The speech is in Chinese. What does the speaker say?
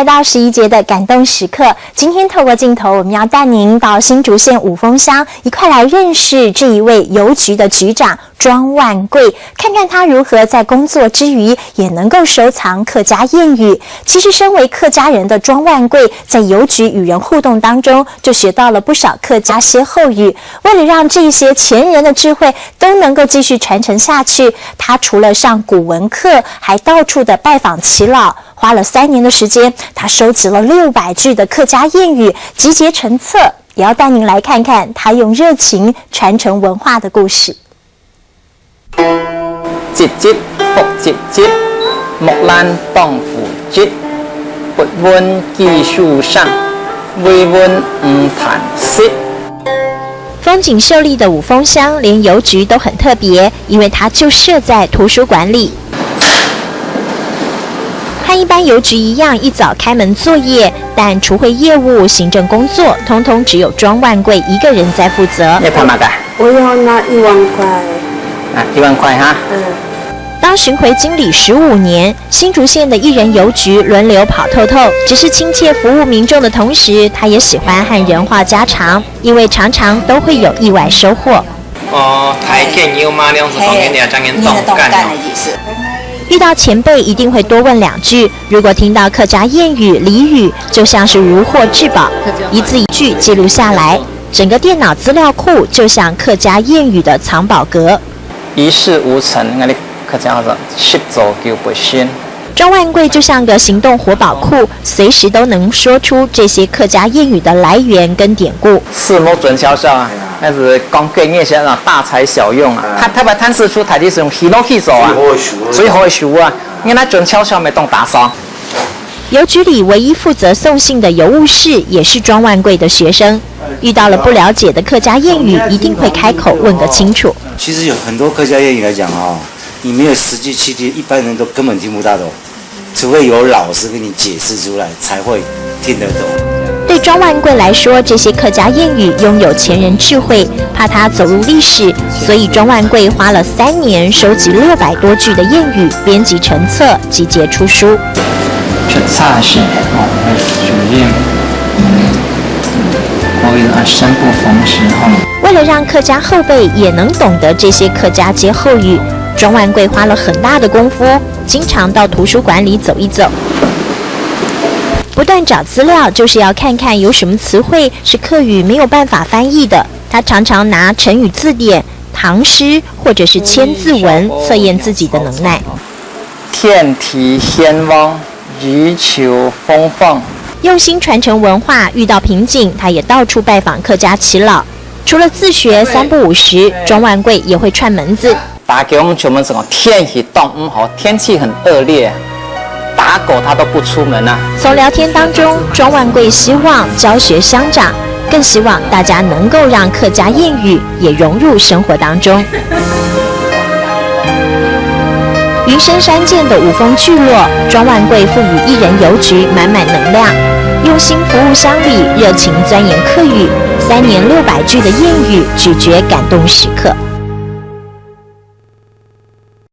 来到11节的感动时刻。今天透过镜头，我们要带您到新竹县五峰乡，一块来认识这一位邮局的局长庄万贵，看看他如何在工作之余也能够收藏客家谚语。其实，身为客家人的庄万贵，在邮局与人互动当中，就学到了不少客家歇后语。为了让这些前人的智慧都能够继续传承下去，他除了上古文课，还到处的拜访耆老。花了3年的时间，他收集了600句的客家谚语，集结成册，也要带您来看看他用热情传承文化的故事。节节复节节，木兰当虎节，不问技术上，未问唔谈色。风景秀丽的五峰乡，连邮局都很特别，因为它就设在图书馆里。和一般邮局一样，一早开门作业，但除会业务、行政工作，通通只有庄万贵一个人在负责。你干嘛的？我要拿1万块。1万块哈。当巡回经理15年，新竹县的一人邮局轮流跑透透。只是亲切服务民众的同时，他也喜欢和人话家常，因为常常都会有意外收获。台建有嘛，2方面的将人动干的意思。遇到前辈一定会多问2句，如果听到客家谚语、俚语，就像是如获至宝，一字一句记录下来，整个电脑资料库就像客家谚语的藏宝阁。一事无成，我哋客家话说10走9不先。庄万贵就像个行动活宝库，随时都能说出这些客家谚语的来源跟典故。四目准销售啊，那是讲给那些人大材小用啊。他特别探视出台的是用喜怒气手啊，最好的书啊，因为准销售没当打扫。邮局里唯一负责送信的邮务士也是庄万贵的学生，遇到了不了解的客家谚语，一定会开口问个清楚。其实有很多客家谚语来讲哦，你没有实际去听，一般人都根本听不大懂，除非有老师给你解释出来，才会听得懂。对庄万贵来说，这些客家谚语拥有前人智慧，怕它走入历史，所以庄万贵花了3年收集600多句的谚语，编辑成册，集结出书。出差时主任，我有生不逢时候。为了让客家后辈也能懂得这些客家歇后语，庄万贵花了很大的功夫，经常到图书馆里走一走，不断找资料，就是要看看有什么词汇是客语没有办法翻译的。他常常拿成语字典、唐诗或者是千字文测验自己的能耐。天体仙翁，鱼球风凤。用心传承文化，遇到瓶颈，他也到处拜访客家耆老。除了自学3不5时，庄万贵也会串门子。打给我们全门什么天气冻好，天气很恶劣，打狗他都不出门啊。从聊天当中，庄万贵希望教学相长，更希望大家能够让客家谚语也融入生活当中。云深山涧的五峰聚落，庄万贵赋予一人邮局满满能量，用心服务乡里，热情钻研客语，3年600句的谚语，咀嚼感动时刻。